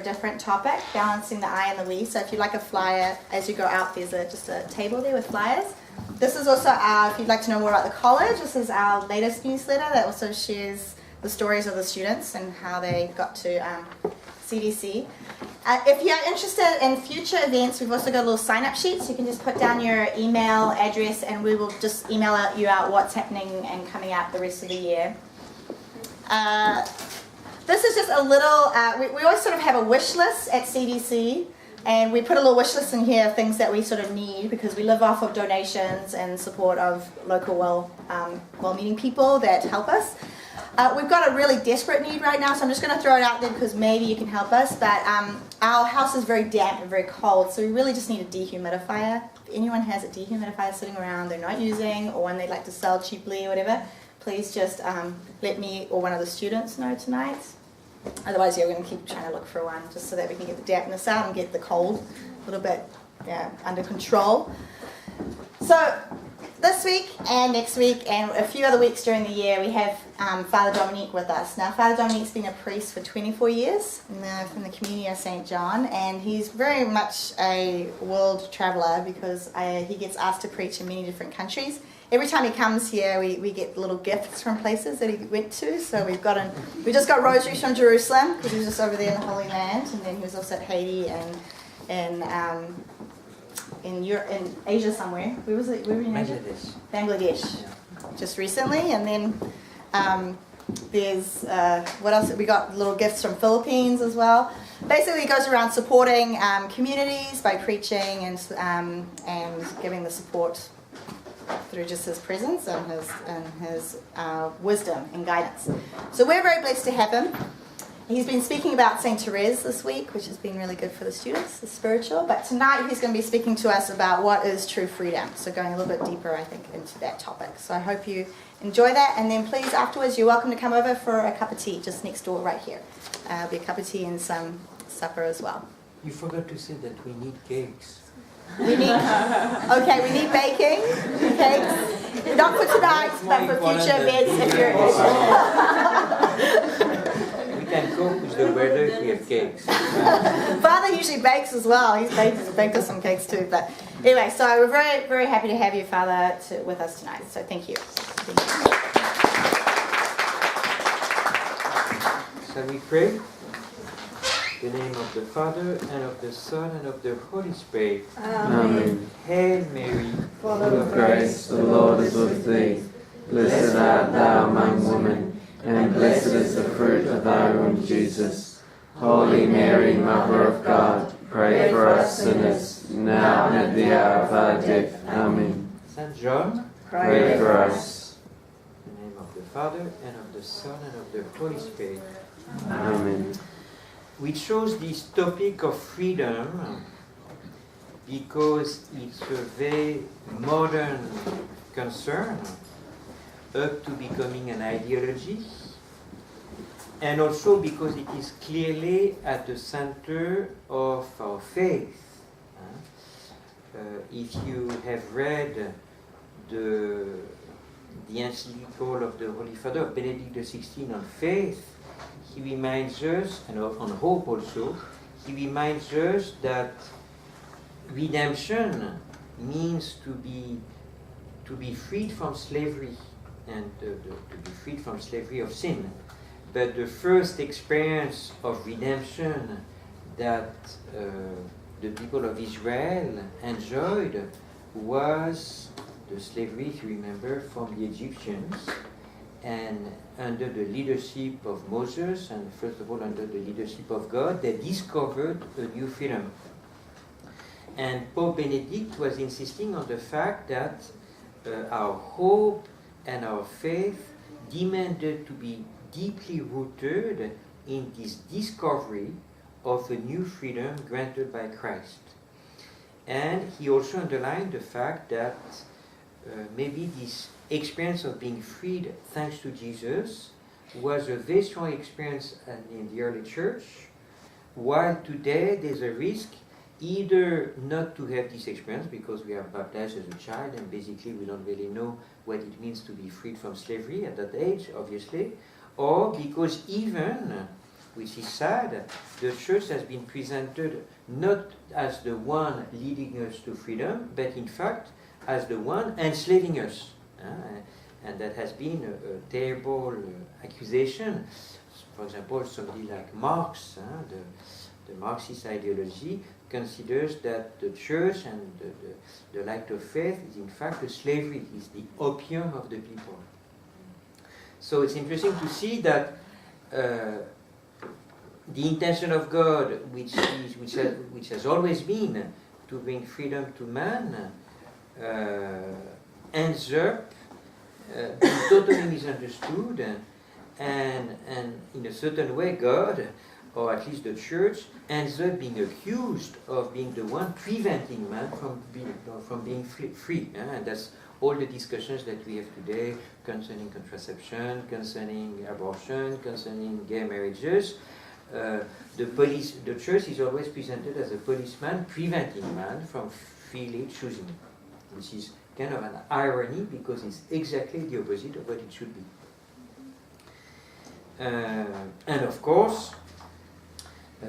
different topic, balancing the I and the we. So if you'd like a flyer, as you go out, there's just a table there with flyers. This is also if you'd like to know more about the college, this is our latest newsletter that also shares the stories of the students and how they got to CDC. If you're interested in future events, we've also got a little sign-up sheet, so you can just put down your email address and we will just email you out what's happening and coming out the rest of the year. This is just a little, we always sort of have a wish list at CDC, and we put a little wish list in here of things that we sort of need because we live off of donations and support of local well-meaning people that help us. We've got a really desperate need right now, so I'm just going to throw it out there because maybe you can help us, but our house is very damp and very cold, so we really just need a dehumidifier. If anyone has a dehumidifier sitting around they're not using, or one they'd like to sell cheaply or whatever, please just let me or one of the students know tonight. Otherwise, we're going to keep trying to look for one just so that we can get the dampness out and get the cold a little bit under control. So this week and next week and a few other weeks during the year, we have Father Dominique with us. Now, Father Dominique's been a priest for 24 years from the community of St. John, and he's very much a world traveller because he gets asked to preach in many different countries. Every time he comes here, we get little gifts from places that he went to. So we just got rosaries from Jerusalem because he was just over there in the Holy Land, and then he was also at Haiti and in Asia somewhere. Where was it? Where were we in Asia? Bangladesh. Yeah. Just recently, and then there's what else? We got little gifts from Philippines as well. Basically, he goes around supporting communities by preaching and giving the support through just his presence and his wisdom and guidance. So we're very blessed to have him. He's been speaking about St. Therese this week, which has been really good for the students, the spiritual. But tonight he's going to be speaking to us about what is true freedom. So going a little bit deeper, I think, into that topic. So I hope you enjoy that. And then please, afterwards, you're welcome to come over for a cup of tea just next door right here. There'll be a cup of tea and some supper as well. You forgot to say that we need cakes. We need baking, cakes. Not for tonight, but for future events if you're We can cope with the weather if we have cakes. Father usually bakes as well. He's baked us some cakes too. But anyway, so we're very, very happy to have you, Father, with us tonight. So thank you. Shall we pray? In the name of the Father, and of the Son, and of the Holy Spirit. Amen. Hail Mary, full of grace, the Lord is with thee. Blessed art thou among women, and blessed is the fruit of thy womb, Jesus. Holy Mary, Mother of God, pray for us sinners, now and at the hour of our death. Amen. Saint John, pray for us. in the name of the Father, and of the Son, and of the Holy Spirit. Amen. We chose this topic of freedom because it's a very modern concern up to becoming an ideology, and also because it is clearly at the center of our faith. If you have read the encyclical of the Holy Father, Benedict XVI, on faith, he reminds us, and on hope also, he reminds us that redemption means to be freed from slavery, and to be freed from slavery of sin. But the first experience of redemption that the people of Israel enjoyed was the slavery, if you remember, from the Egyptians. And under the leadership of Moses, and first of all under the leadership of God, they discovered a new freedom. And Pope Benedict was insisting on the fact that our hope and our faith demanded to be deeply rooted in this discovery of a new freedom granted by Christ. And he also underlined the fact that maybe this experience of being freed thanks to Jesus was a very strong experience in the early church, while today there's a risk either not to have this experience because we are baptized as a child and basically we don't really know what it means to be freed from slavery at that age, obviously, or because even which is sad. The church has been presented not as the one leading us to freedom, but in fact as the one enslaving us. And that has been a terrible accusation. For example, somebody like Marx, the Marxist ideology, considers that the church and the light of faith is in fact a slavery, is the opium of the people. So it's interesting to see that the intention of God, which has always been to bring freedom to man, ends up being totally misunderstood, and in a certain way God, or at least the church, ends up being accused of being the one preventing man from being free. And that's all the discussions that we have today concerning contraception, concerning abortion, concerning gay marriages. The church is always presented as a policeman preventing man from freely choosing, which is kind of an irony because it's exactly the opposite of what it should be. And of course,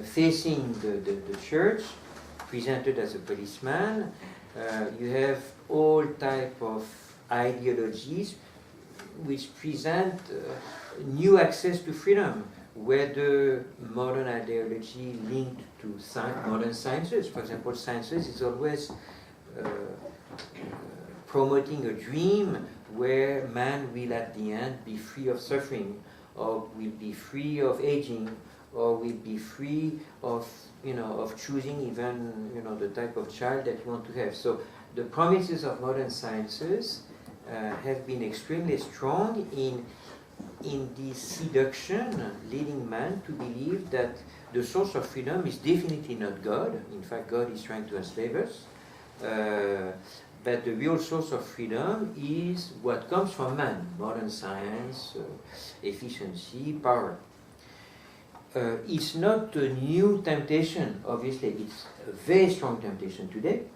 facing the church, presented as a policeman, you have all type of ideologies which present new access to freedom, whether modern ideology linked to modern sciences. For example, sciences is always promoting a dream where man will at the end be free of suffering, or will be free of aging, or will be free of choosing even the type of child that you want to have. So the promises of modern sciences have been extremely strong in this seduction, leading man to believe that the source of freedom is definitely not God. In fact, God is trying to enslave us. But the real source of freedom is what comes from man: modern science, efficiency, power. It's not a new temptation, obviously. It's a very strong temptation today.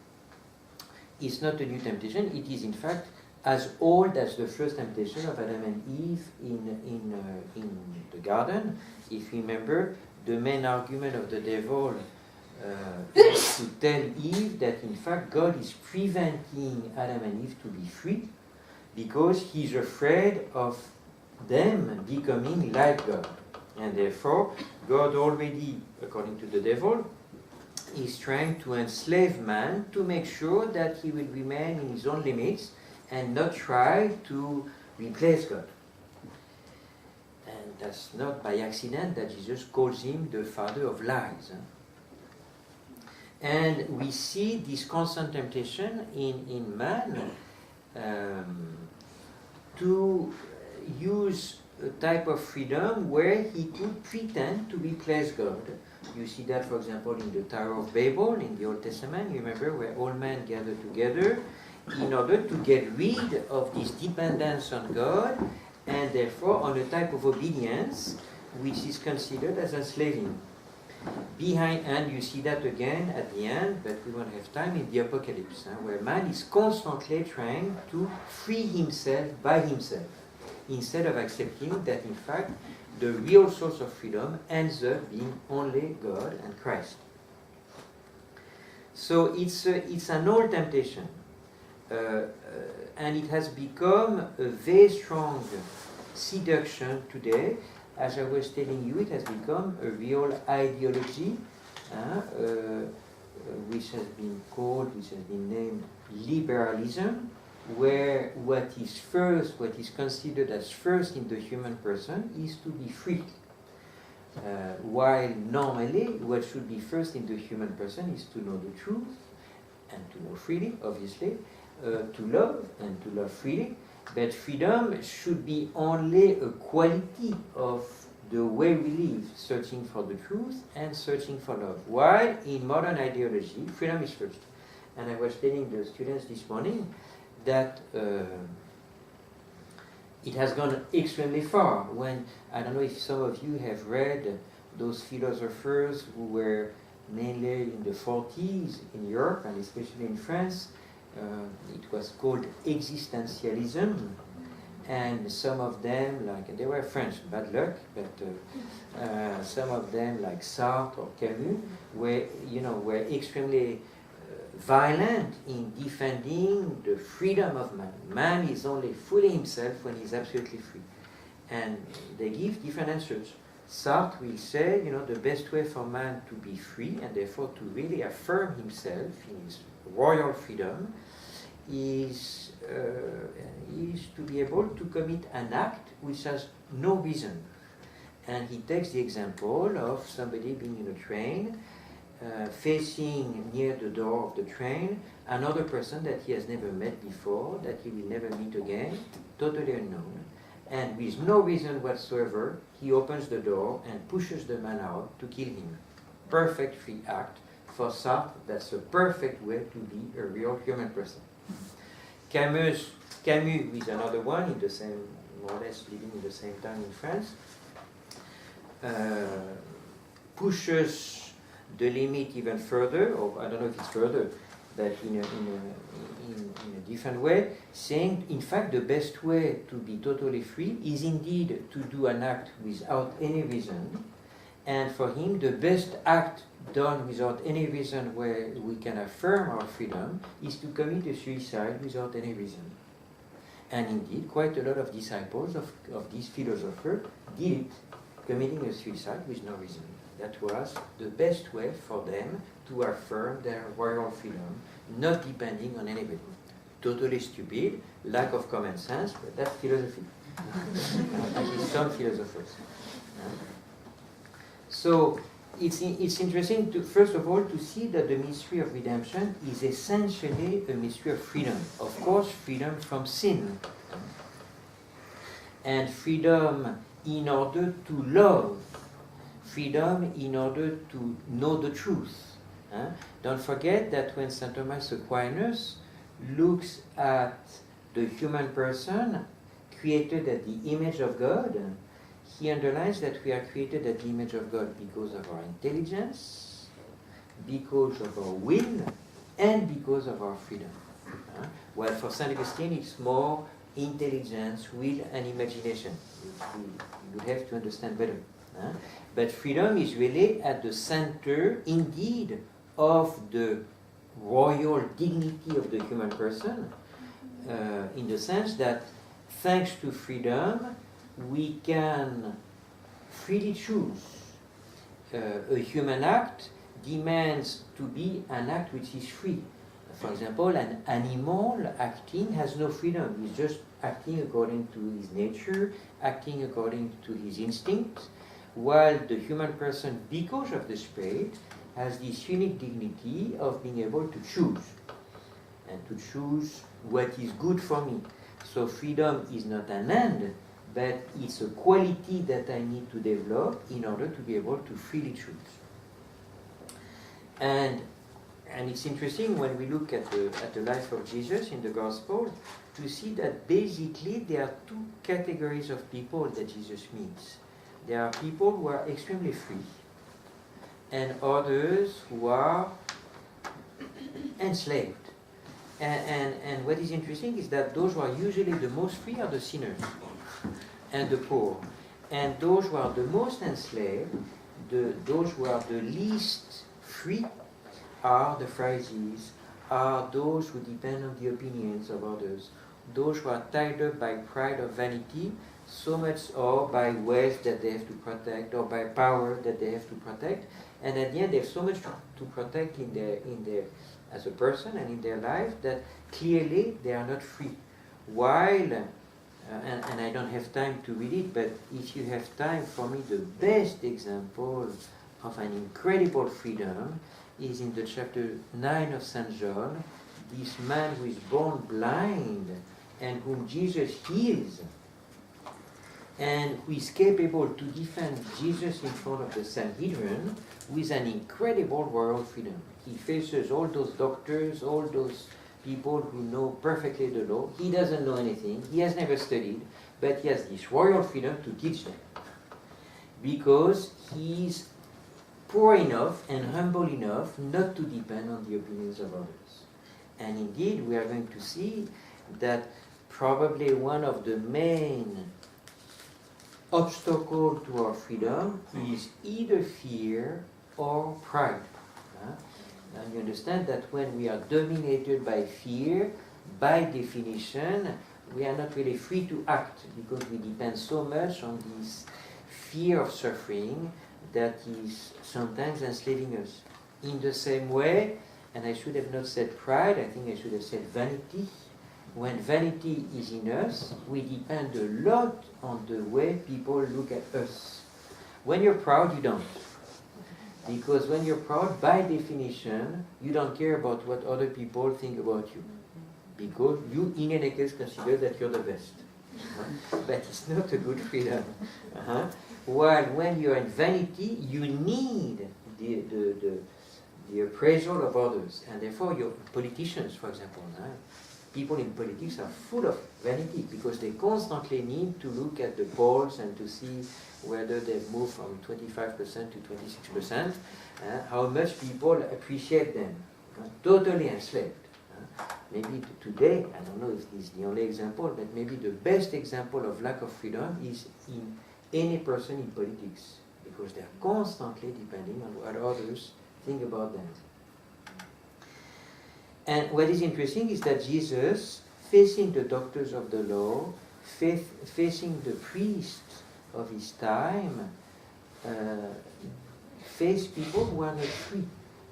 It's not a new temptation. It is, in fact, as old as the first temptation of Adam and Eve in the garden. If you remember, the main argument of the devil is to tell Eve that, in fact, God is preventing Adam and Eve to be free because he's afraid of them becoming like God. And therefore, God already, according to the devil, is trying to enslave man to make sure that he will remain in his own limits and not try to replace God. And that's not by accident that Jesus calls him the father of lies. And we see this constant temptation in man to use a type of freedom where he could pretend to replace God. You see that, for example, in the Tower of Babel in the Old Testament. You remember, where all men gather together in order to get rid of this dependence on God, and therefore on a type of obedience which is considered as enslaving. And you see that again at the end, but we won't have time, in the Apocalypse, where man is constantly trying to free himself by himself, instead of accepting that, in fact, the real source of freedom ends up being only God and Christ. So it's an old temptation, and it has become a very strong seduction today. As I was telling you, it has become a real ideology, which has been named liberalism, where what is considered as first in the human person is to be free. While normally what should be first in the human person is to know the truth, and to know freely, obviously, to love and to love freely. But freedom should be only a quality of the way we live, searching for the truth and searching for love. While in modern ideology, freedom is first. And I was telling the students this morning that it has gone extremely far. When, I don't know if some of you have read those philosophers who were mainly in the 40s in Europe, and especially in France. It was called existentialism, and some of them, like, they were French, bad luck, but some of them, like Sartre or Camus, were extremely violent in defending the freedom of man. Man is only fully himself when he's absolutely free. And they give different answers. Sartre will say, the best way for man to be free and therefore to really affirm himself in his royal freedom is to be able to commit an act which has no reason. And he takes the example of somebody being in a train, facing near the door of the train another person that he has never met before, that he will never meet again, totally unknown. And with no reason whatsoever, he opens the door and pushes the man out to kill him. Perfect free act. For Sartre, that's a perfect way to be a real human person. Camus is another one, in the same, more or less living in the same time in France, pushes the limit even further, or I don't know if it's further, but in a different way, saying, in fact, the best way to be totally free is indeed to do an act without any reason. And for him, the best act done without any reason where we can affirm our freedom is to commit a suicide without any reason. And indeed, quite a lot of disciples of this philosopher did it, committing a suicide with no reason. That was the best way for them to affirm their royal freedom, not depending on anybody. Totally stupid, lack of common sense, but that's philosophy. At least some philosophers. So it's interesting to, first of all, to see that the mystery of redemption is essentially a mystery of freedom. Of course, freedom from sin. And freedom in order to love. Freedom in order to know the truth. Don't forget that when St. Thomas Aquinas looks at the human person created at the image of God, he underlines that we are created at the image of God because of our intelligence, because of our will, and because of our freedom. While for St. Augustine it's more intelligence, will, and imagination. You have to understand better. But freedom is really at the center, indeed, of the royal dignity of the human person, in the sense that thanks to freedom, we can freely choose. A human act demands to be an act which is free. For example, an animal acting has no freedom. He's just acting according to his nature, acting according to his instinct, while the human person, because of the Spirit, has this unique dignity of being able to choose, and to choose what is good for me. So freedom is not an end, but it's a quality that I need to develop in order to be able to freely choose. And it's interesting when we look at the life of Jesus in the Gospel to see that basically there are two categories of people that Jesus meets. There are people who are extremely free, and others who are enslaved. And what is interesting is that those who are usually the most free are the sinners and the poor. And those who are the most enslaved, those who are the least free, are the Pharisees, are those who depend on the opinions of others, those who are tied up by pride or vanity, so much or by wealth that they have to protect, or by power that they have to protect, and at the end they have so much to protect in their as a person and in their life that clearly they are not free. While and I don't have time to read it, but if you have time, for me the best example of an incredible freedom is in the chapter 9 of St. John, this man who is born blind and whom Jesus heals, and who is capable to defend Jesus in front of the Sanhedrin with an incredible royal freedom. He faces all those doctors, all those people who know perfectly the law. He doesn't know anything, he has never studied, but he has this royal freedom to teach them. Because he's poor enough and humble enough not to depend on the opinions of others. And indeed, we are going to see that probably one of the main obstacles to our freedom is either fear or pride. And you understand that when we are dominated by fear, by definition, we are not really free to act because we depend so much on this fear of suffering that is sometimes enslaving us. In the same way, and I should have not said pride, I think I should have said vanity. When vanity is in us, we depend a lot on the way people look at us. When you're proud, you don't. Because when you're proud, by definition, you don't care about what other people think about you. Because you, in any case, consider that you're the best. But it's not a good freedom. While when you're in vanity, you need the appraisal of others. And therefore, your politicians, for example, people in politics are full of vanity because they constantly need to look at the polls and to see whether they've moved from 25% to 26%, how much people appreciate them. Totally enslaved. Maybe today, I don't know if this is the only example, but maybe the best example of lack of freedom is in any person in politics, because they're constantly depending on what others think about them. And what is interesting is that Jesus, facing the doctors of the law, facing the priests of his time, faced people who are not free.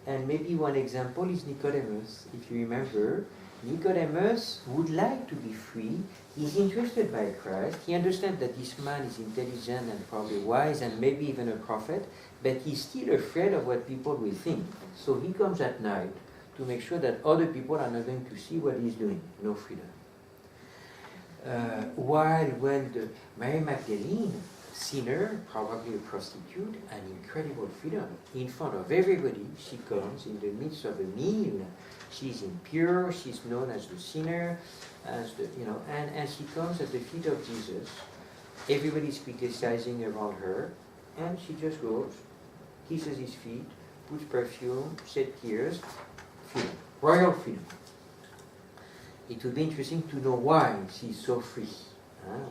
And maybe one example is Nicodemus. If you remember, Nicodemus would like to be free. He's interested by Christ. He understands that this man is intelligent and probably wise and maybe even a prophet, but he's still afraid of what people will think. So he comes at night to make sure that other people are not going to see what he's doing. No freedom. While when the Mary Magdalene, sinner, probably a prostitute, an incredible freedom. In front of everybody, she comes in the midst of a meal. She's impure, she's known as the sinner, as the, and she comes at the feet of Jesus. Everybody's criticizing around her, and she just goes, kisses his feet, puts perfume, sheds tears, freedom, royal freedom. It would be interesting to know why she's so free.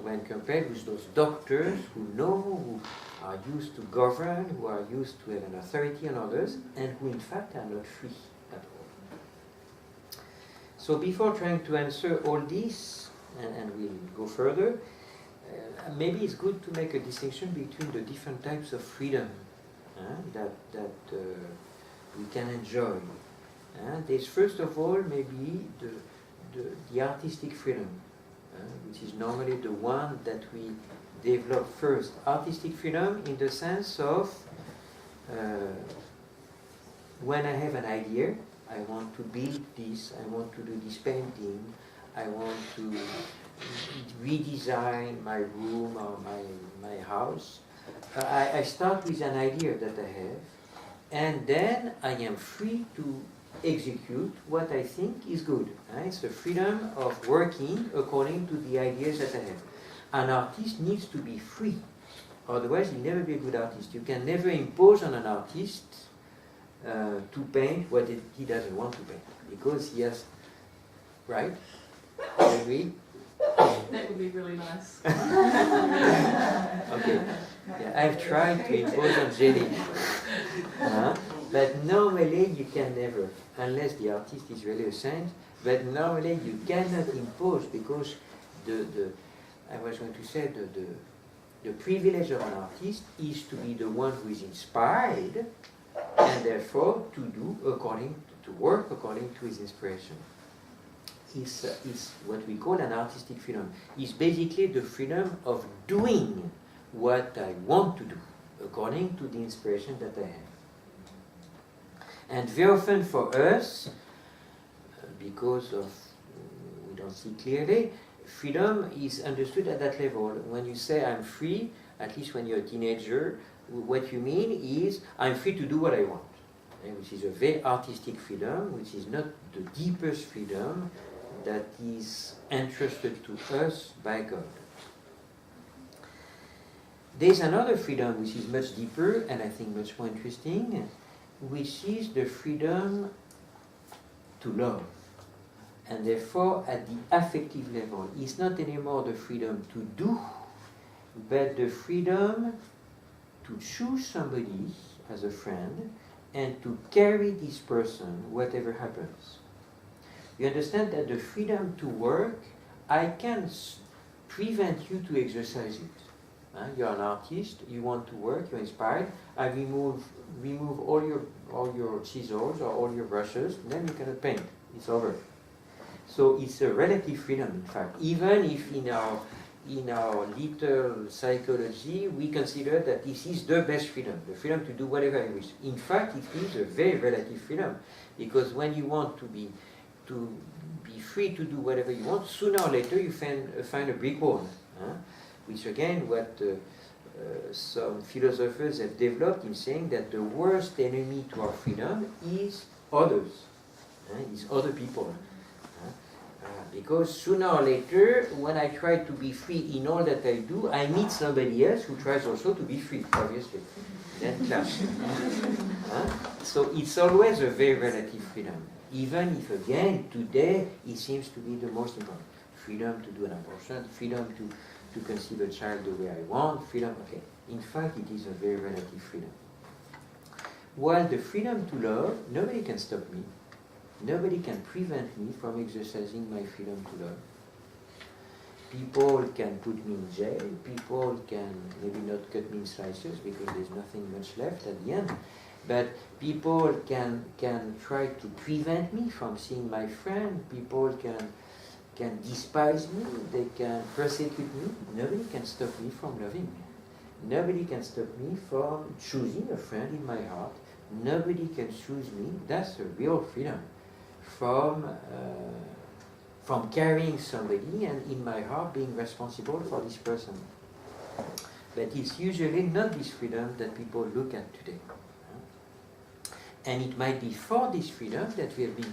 When compared with those doctors who know, who are used to govern, who are used to have an authority on others, and who in fact are not free at all. So before trying to answer all this, and we'll go further, maybe it's good to make a distinction between the different types of freedom that we can enjoy. There's first of all maybe the artistic freedom, which is normally the one that we develop first. Artistic freedom in the sense of when I have an idea, I want to build this, I want to do this painting, I want to redesign my room or my house. I start with an idea that I have, and then I am free to execute what I think is good. It's the freedom of working according to the ideas that I have. An artist needs to be free, otherwise he'll never be a good artist. You can never impose on an artist to paint what he doesn't want to paint, because he has, right? You agree? That would be really nice. Okay. Yeah, I've tried to impose on Jenny. But normally you can never, unless the artist is really a saint, but normally you cannot impose, because I was going to say the privilege of an artist is to be the one who is inspired, and therefore to work according to his inspiration. Is what we call an artistic freedom. It's basically the freedom of doing what I want to do according to the inspiration that I have. And very often for us, because of we don't see clearly, freedom is understood at that level. When you say I'm free, at least when you're a teenager, what you mean is I'm free to do what I want, which is a very artistic freedom, which is not the deepest freedom that is entrusted to us by God. There's another freedom which is much deeper and I think much more interesting, which is the freedom to love. And therefore, at the affective level, it's not anymore the freedom to do, but the freedom to choose somebody as a friend and to carry this person whatever happens. You understand that the freedom to work, I can prevent you to exercise it. You're an artist, you want to work, you're inspired, I remove all your chisels or all your brushes, then you cannot paint. It's over. So it's a relative freedom, in fact. Even if in our little psychology, we consider that this is the best freedom, the freedom to do whatever I wish. In fact, it is a very relative freedom, because when you want to be free to do whatever you want, sooner or later you find a brick wall, which again, what some philosophers have developed in saying that the worst enemy to our freedom is others, is other people. Because sooner or later, when I try to be free in all that I do, I meet somebody else who tries also to be free, obviously. Then clash. So it's always a very relative freedom. Even if, again, today, it seems to be the most important. Freedom to do an abortion, freedom to conceive a child the way I want, freedom, okay. In fact, it is a very relative freedom. While the freedom to love, nobody can stop me. Nobody can prevent me from exercising my freedom to love. People can put me in jail, people can maybe not cut me in slices because there's nothing much left at the end, but people can try to prevent me from seeing my friend, people can despise me, they can persecute me. Nobody can stop me from loving. Nobody can stop me from choosing a friend in my heart. Nobody can choose me. That's a real freedom. From carrying somebody and in my heart being responsible for this person. But it's usually not this freedom that people look at today. And it might be for this freedom that we have been